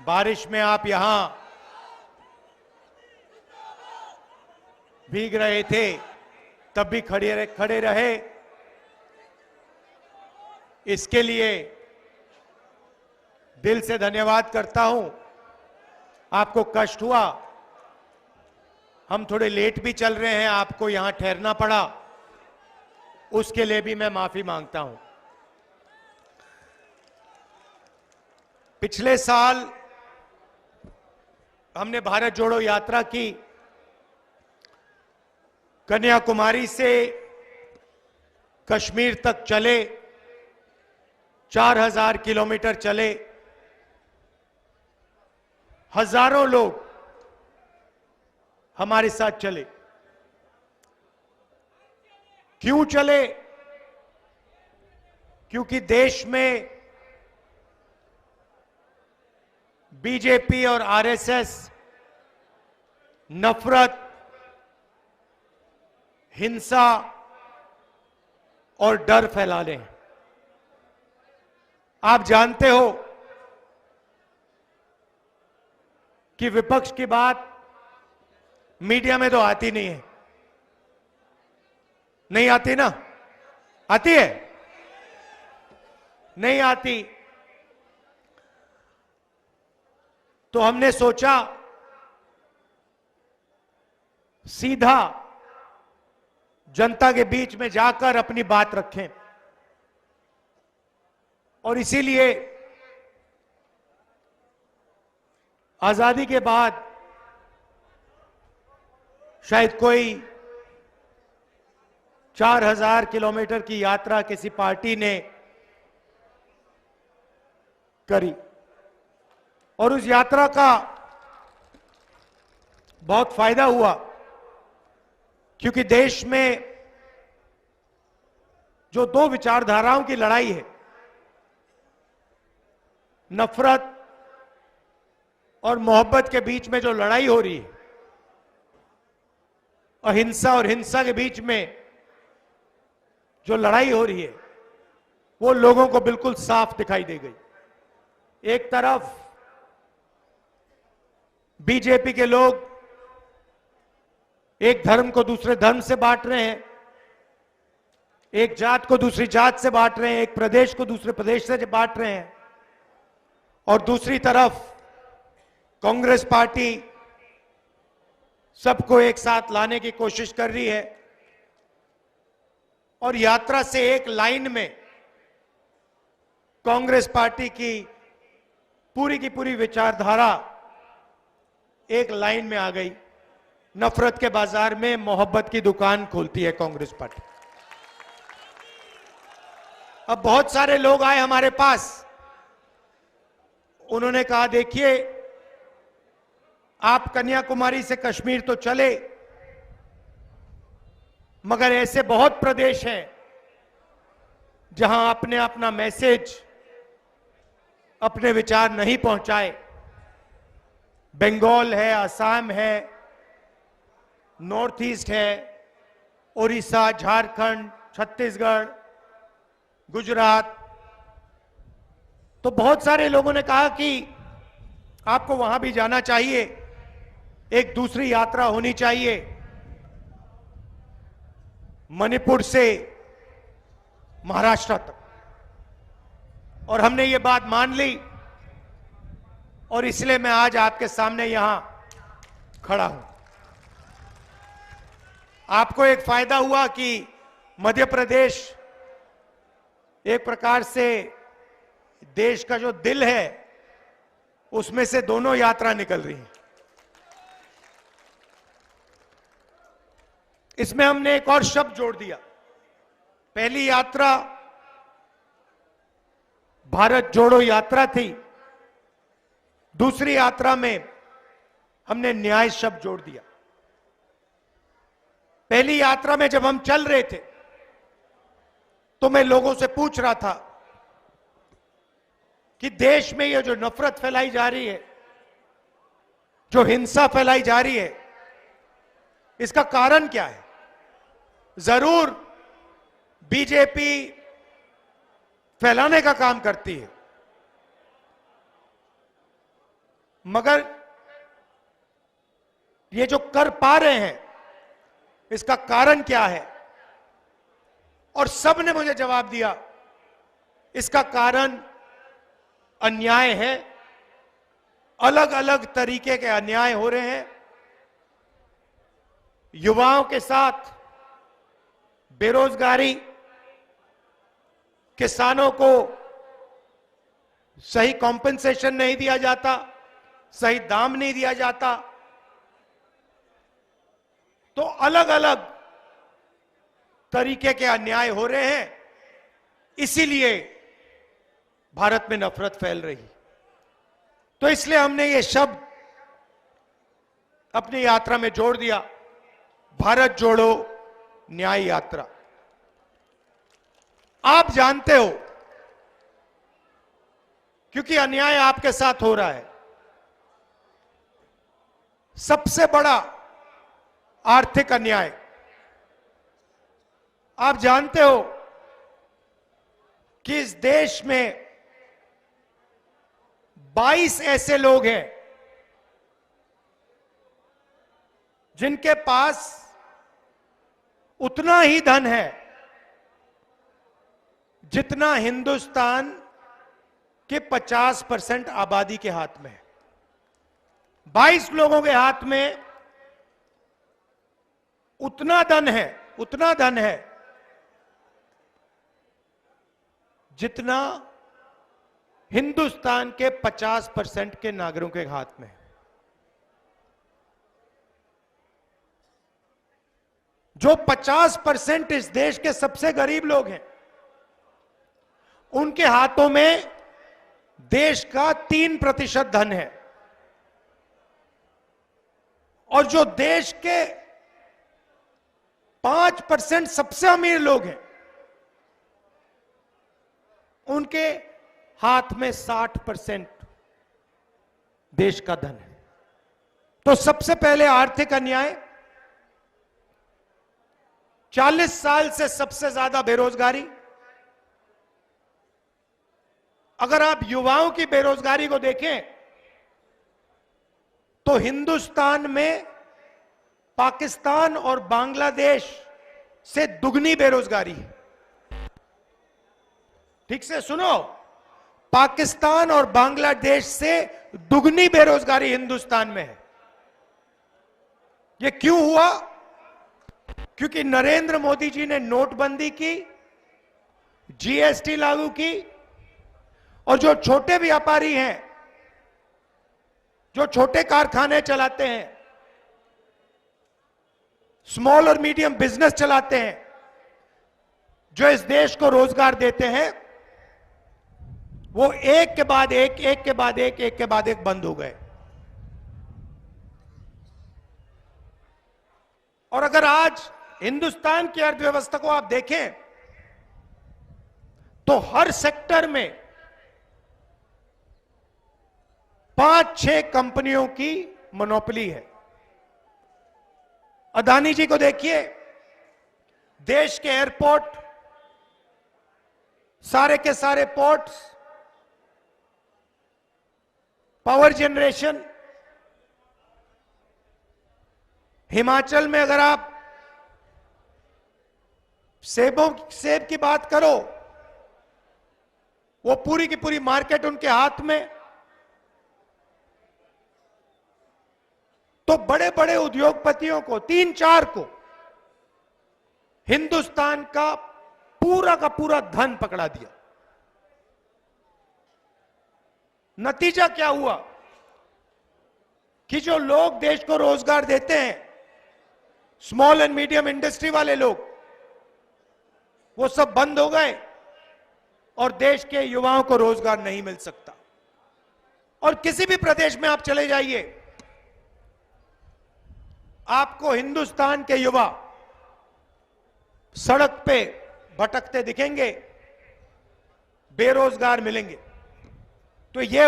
बारिश में आप यहां भीग रहे थे, तब भी खड़े रहे। इसके लिए दिल से धन्यवाद करता हूं। आपको कष्ट हुआ, हम थोड़े लेट भी चल रहे हैं, आपको यहां ठहरना पड़ा, उसके लिए भी मैं माफी मांगता हूं। पिछले साल हमने भारत जोड़ो यात्रा की। कन्याकुमारी से कश्मीर तक चले, 4000 किलोमीटर चले, हजारों लोग हमारे साथ चले। क्यों चले? क्योंकि देश में बीजेपी और आरएसएस नफरत, हिंसा और डर फैला रहे हैं। आप जानते हो कि विपक्ष की बात मीडिया में तो आती नहीं है। नहीं आती ना? आती है? नहीं आती। तो हमने सोचा सीधा जनता के बीच में जाकर अपनी बात रखें, और इसीलिए आजादी के बाद शायद कोई 4000 किलोमीटर की यात्रा किसी पार्टी ने करी, और उस यात्रा का बहुत फायदा हुआ, क्योंकि देश में जो दो विचारधाराओं की लड़ाई है, नफरत और मोहब्बत के बीच में जो लड़ाई हो रही है, अहिंसा और हिंसा के बीच में जो लड़ाई हो रही है, वो लोगों को बिल्कुल साफ दिखाई दे गई। एक तरफ बीजेपी के लोग एक धर्म को दूसरे धर्म से बांट रहे हैं, एक जात को दूसरी जात से बांट रहे हैं, एक प्रदेश को दूसरे प्रदेश से बांट रहे हैं, और दूसरी तरफ कांग्रेस पार्टी सबको एक साथ लाने की कोशिश कर रही है, और यात्रा से एक लाइन में कांग्रेस पार्टी की पूरी विचारधारा एक लाइन में आ गई। नफरत के बाजार में मोहब्बत की दुकान खोलती है कांग्रेस पार्टी। अब बहुत सारे लोग आए हमारे पास, उन्होंने कहा देखिए, आप कन्याकुमारी से कश्मीर तो चले, मगर ऐसे बहुत प्रदेश हैं जहां आपने अपना मैसेज, अपने विचार नहीं पहुंचाए। बंगाल है, असम है, नॉर्थ ईस्ट है, उड़ीसा, झारखंड, छत्तीसगढ़, गुजरात। तो बहुत सारे लोगों ने कहा कि आपको वहां भी जाना चाहिए, एक दूसरी यात्रा होनी चाहिए, मणिपुर से महाराष्ट्र तक। और हमने ये बात मान ली, और इसलिए मैं आज आपके सामने यहां खड़ा हूं। आपको एक फायदा हुआ कि मध्य प्रदेश एक प्रकार से देश का जो दिल है, उसमें से दोनों यात्रा निकल रही है। इसमें हमने एक और शब्द जोड़ दिया। पहली यात्रा भारत जोड़ो यात्रा थी, दूसरी यात्रा में हमने न्याय शब्द जोड़ दिया। पहली यात्रा में जब हम चल रहे थे तो मैं लोगों से पूछ रहा था कि देश में ये जो नफरत फैलाई जा रही है, जो हिंसा फैलाई जा रही है, इसका कारण क्या है? जरूर बीजेपी फैलाने का काम करती है, मगर ये जो कर पा रहे हैं इसका कारण क्या है? और सब ने मुझे जवाब दिया, इसका कारण अन्याय है। अलग अलग तरीके के अन्याय हो रहे हैं। युवाओं के साथ बेरोजगारी, किसानों को सही कॉम्पेंसेशन नहीं दिया जाता, सही दाम नहीं दिया जाता। तो अलग अलग तरीके के अन्याय हो रहे हैं, इसीलिए भारत में नफरत फैल रही। तो इसलिए हमने ये शब्द अपनी यात्रा में जोड़ दिया, भारत जोड़ो न्याय यात्रा। आप जानते हो, क्योंकि अन्याय आपके साथ हो रहा है। सबसे बड़ा आर्थिक अन्याय, आप जानते हो कि इस देश में 22 ऐसे लोग हैं जिनके पास उतना ही धन है जितना हिंदुस्तान के 50% आबादी के हाथ में है। 22 लोगों के हाथ में उतना धन है जितना हिंदुस्तान के 50% के नागरिकों के हाथ में है। जो 50% इस देश के सबसे गरीब लोग हैं, उनके हाथों में देश का 3% धन है। और जो देश के 5% सबसे अमीर लोग हैं, उनके हाथ में 60% देश का धन है। तो सबसे पहले आर्थिक अन्याय, 40 साल से सबसे ज्यादा बेरोजगारी। अगर आप युवाओं की बेरोजगारी को देखें तो हिंदुस्तान में पाकिस्तान और बांग्लादेश से दुगनी बेरोजगारी है। ठीक से सुनो, पाकिस्तान और बांग्लादेश से दुगनी बेरोजगारी हिंदुस्तान में है। यह क्यों हुआ? क्योंकि नरेंद्र मोदी जी ने नोटबंदी की, जीएसटी लागू की, और जो छोटे व्यापारी हैं, जो छोटे कारखाने चलाते हैं, स्मॉल और मीडियम बिजनेस चलाते हैं, जो इस देश को रोजगार देते हैं, वो एक के बाद एक बंद हो गए। और अगर आज हिंदुस्तान की अर्थव्यवस्था को आप देखें तो हर सेक्टर में 5-6 कंपनियों की मोनोपोली है। अदानी जी को देखिए, देश के एयरपोर्ट, सारे के सारे पोर्ट्स, पावर जनरेशन। हिमाचल में अगर आप सेब की बात करो, वो पूरी की पूरी मार्केट उनके हाथ में। तो बड़े बड़े उद्योगपतियों को, 3-4 को, हिंदुस्तान का पूरा धन पकड़ा दिया। नतीजा क्या हुआ कि जो लोग देश को रोजगार देते हैं, स्मॉल एंड मीडियम इंडस्ट्री वाले लोग, वो सब बंद हो गए और देश के युवाओं को रोजगार नहीं मिल सकता। और किसी भी प्रदेश में आप चले जाइए, आपको हिंदुस्तान के युवा सड़क पे भटकते दिखेंगे, बेरोजगार मिलेंगे। तो ये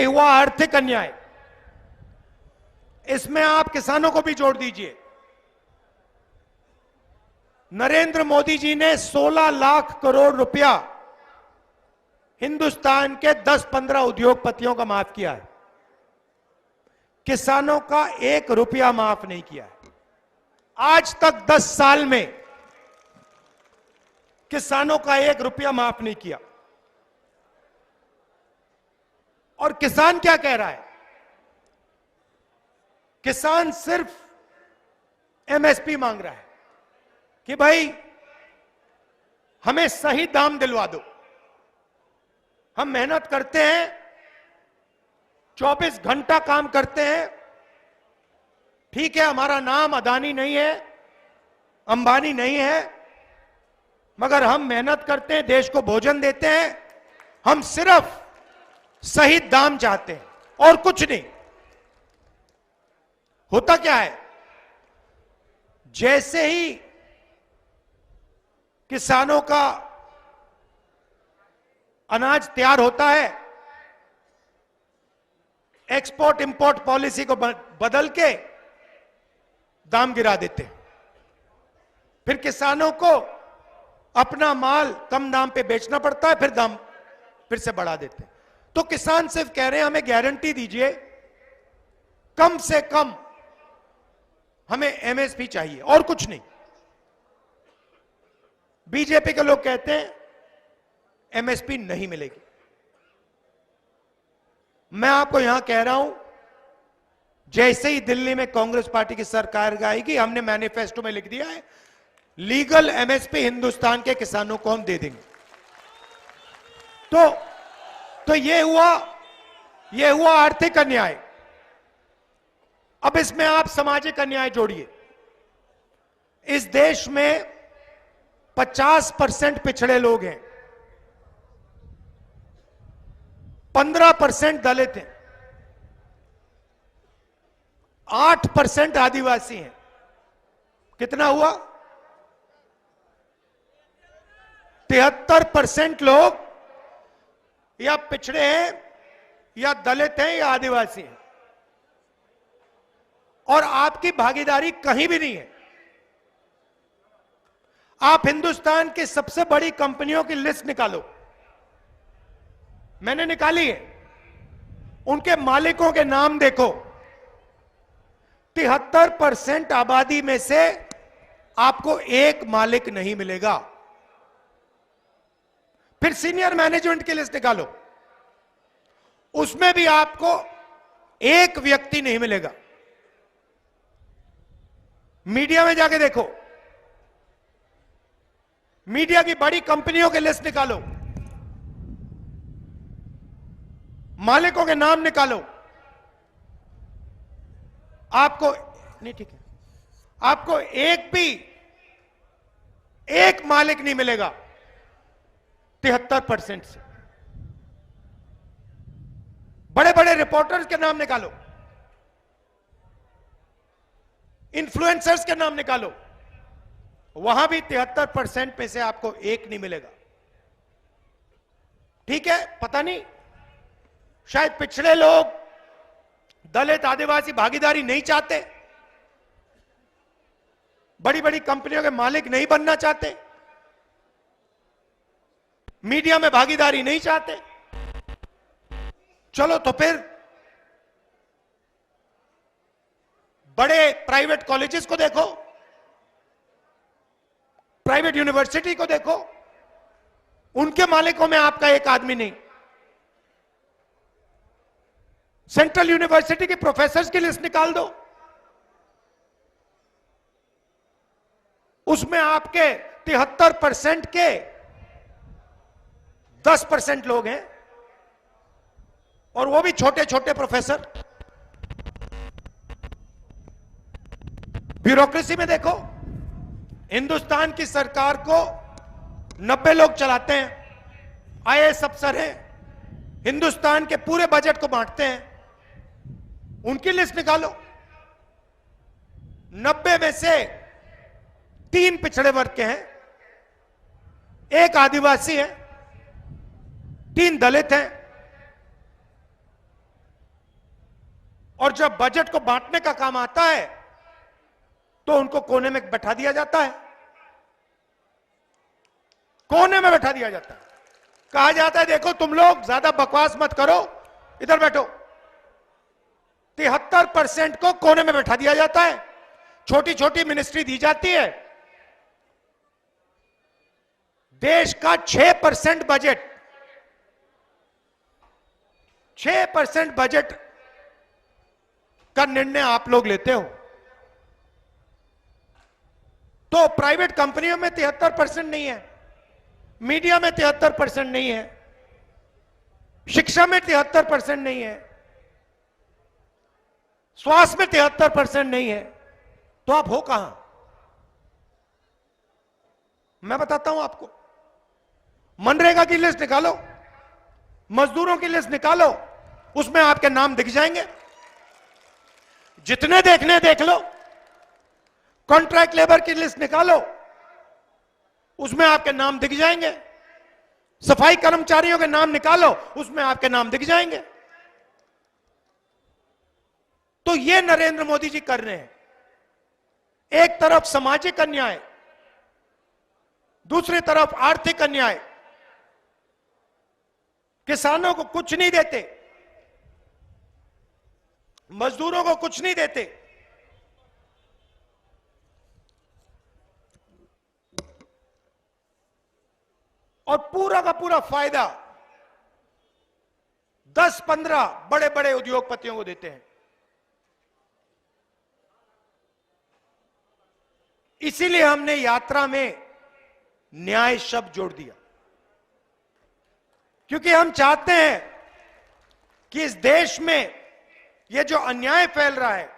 हुआ आर्थिक अन्याय। इसमें आप किसानों को भी जोड़ दीजिए। नरेंद्र मोदी जी ने 16 लाख करोड़ रुपया हिंदुस्तान के 10-15 उद्योगपतियों का माफ किया है, किसानों का 1 रुपया माफ नहीं किया है। आज तक 10 साल में किसानों का 1 रुपया माफ नहीं किया। और किसान क्या कह रहा है? किसान सिर्फ एमएसपी मांग रहा है कि भाई हमें सही दाम दिलवा दो। हम मेहनत करते हैं, 24 घंटा काम करते हैं, ठीक है, हमारा नाम अदानी नहीं है, अंबानी नहीं है, मगर हम मेहनत करते हैं, देश को भोजन देते हैं, हम सिर्फ सही दाम चाहते हैं और कुछ नहीं। होता क्या है, जैसे ही किसानों का अनाज तैयार होता है, एक्सपोर्ट इंपोर्ट पॉलिसी को बदल के दाम गिरा देते हैं। फिर किसानों को अपना माल कम दाम पे बेचना पड़ता है, फिर दाम फिर से बढ़ा देते हैं। तो किसान सिर्फ कह रहे हैं हमें गारंटी दीजिए, कम से कम हमें एमएसपी चाहिए और कुछ नहीं। बीजेपी के लोग कहते हैं एमएसपी नहीं मिलेगी। मैं आपको यहां कह रहा हूं, जैसे ही दिल्ली में कांग्रेस पार्टी की सरकार आएगी, हमने मैनिफेस्टो में लिख दिया है लीगल एमएसपी हिंदुस्तान के किसानों को हम दे देंगे। तो ये हुआ आर्थिक अन्याय। अब इसमें आप सामाजिक अन्याय जोड़िए। इस देश में 50% पिछड़े लोग हैं, 15% दलित हैं, 8% आदिवासी हैं। कितना हुआ? 73% लोग या पिछड़े हैं, या दलित हैं, या आदिवासी हैं। और आपकी भागीदारी कहीं भी नहीं है। आप हिंदुस्तान की सबसे बड़ी कंपनियों की लिस्ट निकालो, मैंने निकाली है, उनके मालिकों के नाम देखो। 73% आबादी में से आपको एक मालिक नहीं मिलेगा। फिर सीनियर मैनेजमेंट की लिस्ट निकालो, उसमें भी आपको एक व्यक्ति नहीं मिलेगा। मीडिया में जाके देखो, मीडिया की बड़ी कंपनियों की लिस्ट निकालो, मालिकों के नाम निकालो, आपको नहीं, ठीक है, आपको एक मालिक नहीं मिलेगा 73% से। बड़े बड़े रिपोर्टर्स के नाम निकालो, इन्फ्लुएंसर्स के नाम निकालो, वहां भी 73% में से आपको एक नहीं मिलेगा। ठीक है, पता नहीं, शायद पिछड़े लोग, दलित, आदिवासी भागीदारी नहीं चाहते, बड़ी बड़ी कंपनियों के मालिक नहीं बनना चाहते, मीडिया में भागीदारी नहीं चाहते। चलो तो फिर बड़े प्राइवेट कॉलेजेस को देखो, प्राइवेट यूनिवर्सिटी को देखो, उनके मालिकों में आपका एक आदमी नहीं। सेंट्रल यूनिवर्सिटी के प्रोफेसर्स की लिस्ट निकाल दो, उसमें आपके 73% के 10% लोग हैं, और वो भी छोटे छोटे प्रोफेसर। ब्यूरोक्रेसी में देखो, हिंदुस्तान की सरकार को 90 लोग चलाते हैं, आईएएस अफसर हैं, हिंदुस्तान के पूरे बजट को बांटते हैं। उनकी लिस्ट निकालो, 90 में से 3 पिछड़े वर्ग के हैं, 1 आदिवासी है, 3 दलित हैं। और जब बजट को बांटने का काम आता है तो उनको कोने में बैठा दिया जाता है, कोने में बैठा दिया जाता है। कहा जाता है देखो तुम लोग ज्यादा बकवास मत करो, इधर बैठो। 73% को कोने में बैठा दिया जाता है, छोटी छोटी मिनिस्ट्री दी जाती है। देश का 6% बजट, 6% बजट का निर्णय आप लोग लेते हो। तो प्राइवेट कंपनियों में 73% नहीं है, मीडिया में 73% नहीं है, शिक्षा में 73% नहीं है, स्वास्थ्य में 73% नहीं है, तो आप हो कहां? मैं बताता हूं आपको। मनरेगा की लिस्ट निकालो, मजदूरों की लिस्ट निकालो, उसमें आपके नाम दिख जाएंगे। जितने देखने देख लो। कॉन्ट्रैक्ट लेबर की लिस्ट निकालो, उसमें आपके नाम दिख जाएंगे। सफाई कर्मचारियों के नाम निकालो, उसमें आपके नाम दिख जाएंगे। तो ये नरेंद्र मोदी जी कर रहे हैं। एक तरफ सामाजिक अन्याय, दूसरी तरफ आर्थिक अन्याय। किसानों को कुछ नहीं देते, मजदूरों को कुछ नहीं देते, और पूरा का पूरा फायदा 10-15 बड़े बड़े उद्योगपतियों को देते हैं। इसीलिए हमने यात्रा में न्याय शब्द जोड़ दिया, क्योंकि हम चाहते हैं कि इस देश में ये जो अन्याय फैल रहा है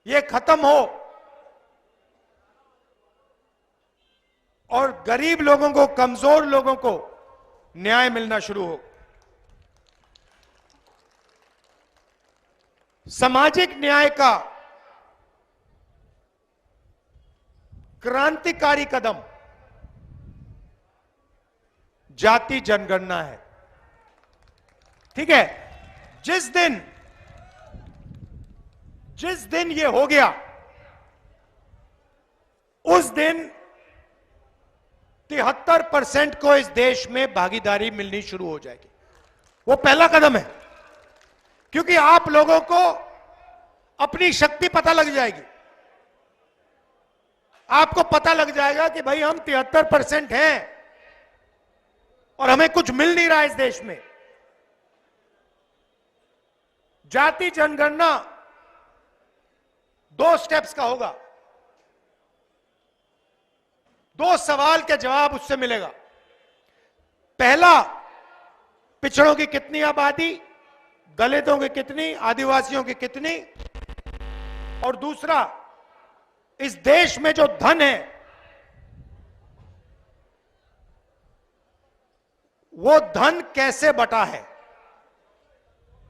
ये खत्म हो और गरीब लोगों को, कमजोर लोगों को न्याय मिलना शुरू हो। सामाजिक न्याय का क्रांतिकारी कदम जाति जनगणना है। ठीक है, जिस दिन ये हो गया, उस दिन 73% को इस देश में भागीदारी मिलनी शुरू हो जाएगी। वो पहला कदम है, क्योंकि आप लोगों को अपनी शक्ति पता लग जाएगी। आपको पता लग जाएगा कि भाई हम 73% हैं और हमें कुछ मिल नहीं रहा इस देश में। जाति जनगणना 2 स्टेप्स का होगा। 2 सवाल के जवाब उससे मिलेगा। पहला, पिछड़ों की कितनी आबादी, दलितों की कितनी, आदिवासियों की कितनी, और दूसरा, इस देश में जो धन है वो धन कैसे बटा है।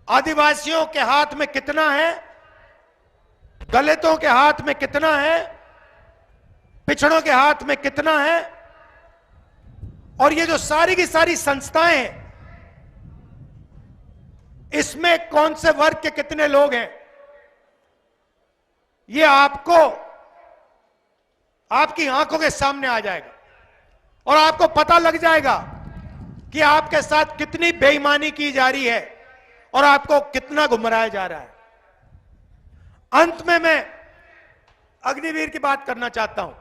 आदिवासियों के हाथ में कितना है, दलितों के हाथ में कितना है, पिछड़ों के हाथ में कितना है, और ये जो सारी की सारी संस्थाएं हैं इसमें कौन से वर्ग के कितने लोग हैं, ये आपको आपकी आंखों के सामने आ जाएगा और आपको पता लग जाएगा कि आपके साथ कितनी बेईमानी की जा रही है और आपको कितना गुमराया जा रहा है। अंत में मैं अग्निवीर की बात करना चाहता हूं।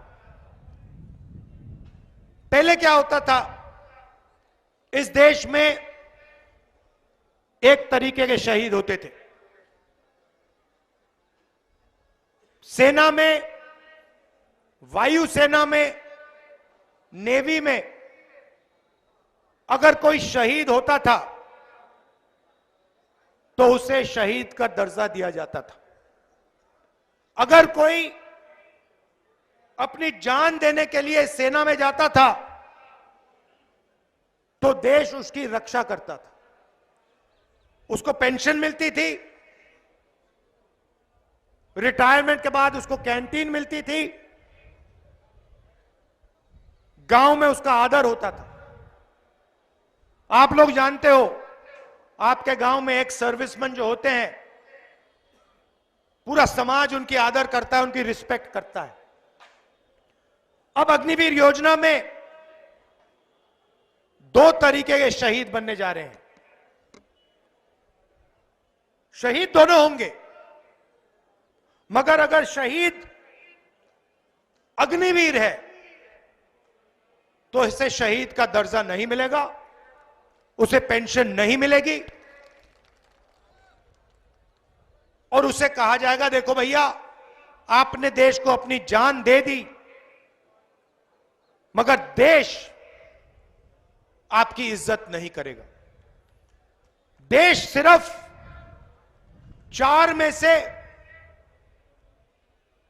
पहले क्या होता था, इस देश में एक तरीके के शहीद होते थे। सेना में, वायुसेना में, नेवी में अगर कोई शहीद होता था तो उसे शहीद का दर्जा दिया जाता था। अगर कोई अपनी जान देने के लिए सेना में जाता था तो देश उसकी रक्षा करता था। उसको पेंशन मिलती थी, रिटायरमेंट के बाद उसको कैंटीन मिलती थी, गांव में उसका आदर होता था। आप लोग जानते हो, आपके गांव में एक सर्विसमैन जो होते हैं, पूरा समाज उनकी आदर करता है, उनकी रिस्पेक्ट करता है। अब अग्निवीर योजना में दो तरीके के शहीद बनने जा रहे हैं। शहीद दोनों होंगे, मगर अगर शहीद अग्निवीर है तो इसे शहीद का दर्जा नहीं मिलेगा, उसे पेंशन नहीं मिलेगी और उसे कहा जाएगा देखो भैया आपने देश को अपनी जान दे दी, मगर देश आपकी इज्जत नहीं करेगा। देश सिर्फ 4 में से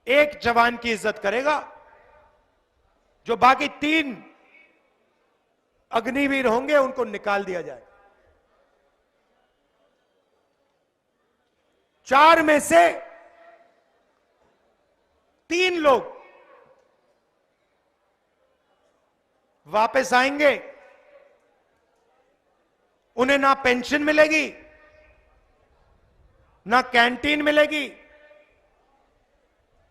1 जवान की इज्जत करेगा, जो बाकी 3 अग्निवीर होंगे उनको निकाल दिया जाए। 4 में से 3 लोग वापस आएंगे, उन्हें ना पेंशन मिलेगी, ना कैंटीन मिलेगी,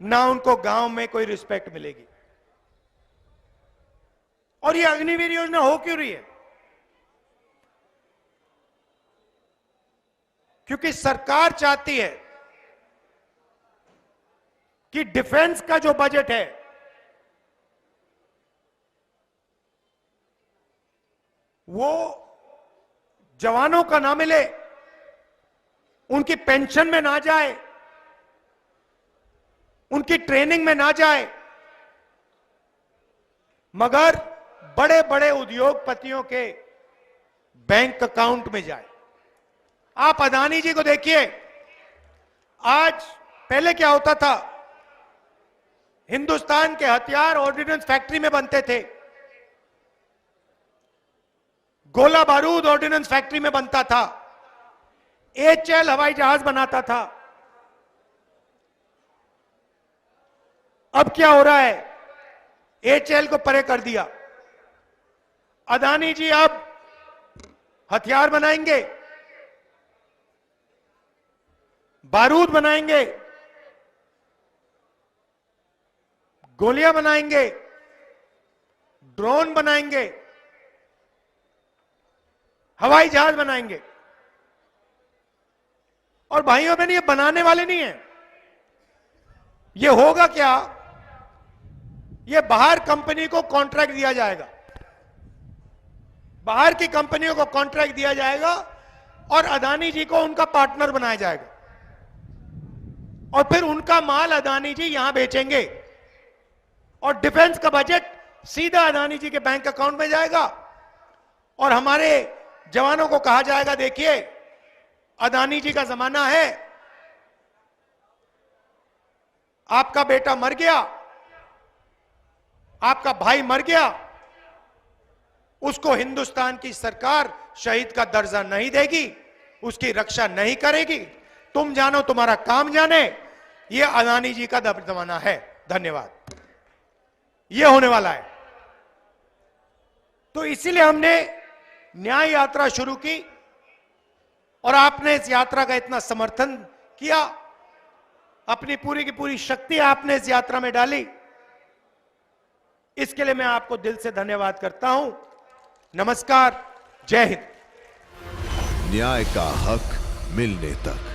ना उनको गांव में कोई रिस्पेक्ट मिलेगी। और ये अग्निवीर योजना हो क्यों रही है? क्योंकि सरकार चाहती है कि डिफेंस का जो बजट है वो जवानों का ना मिले, उनकी पेंशन में ना जाए, उनकी ट्रेनिंग में ना जाए, मगर बड़े बड़े उद्योगपतियों के बैंक अकाउंट में जाए। आप अदानी जी को देखिए, आज पहले क्या होता था, हिंदुस्तान के हथियार ऑर्डिनेंस फैक्ट्री में बनते थे, गोला बारूद ऑर्डिनेंस फैक्ट्री में बनता था, एचएल हवाई जहाज बनाता था। अब क्या हो रहा है, एचएल को परे कर दिया। अदानी जी अब हथियार बनाएंगे, बारूद बनाएंगे, गोलियां बनाएंगे, ड्रोन बनाएंगे, हवाई जहाज बनाएंगे। और भाइयों बहन, ये बनाने वाले नहीं है, ये होगा क्या, ये बाहर कंपनी को कॉन्ट्रैक्ट दिया जाएगा, बाहर की कंपनियों को कॉन्ट्रैक्ट दिया जाएगा और अदानी जी को उनका पार्टनर बनाया जाएगा और फिर उनका माल अदानी जी यहां बेचेंगे और डिफेंस का बजट सीधा अदानी जी के बैंक अकाउंट में जाएगा और हमारे जवानों को कहा जाएगा देखिए अदानी जी का जमाना है, आपका बेटा मर गया, आपका भाई मर गया, उसको हिंदुस्तान की सरकार शहीद का दर्जा नहीं देगी, उसकी रक्षा नहीं करेगी, तुम जानो तुम्हारा काम जाने। यह अदानी जी का जमाना है। धन्यवाद। यह होने वाला है। तो इसीलिए हमने न्याय यात्रा शुरू की और आपने इस यात्रा का इतना समर्थन किया, अपनी पूरी की पूरी शक्ति आपने इस यात्रा में डाली, इसके लिए मैं आपको दिल से धन्यवाद करता हूं। नमस्कार, जय हिंद। न्याय का हक मिलने तक।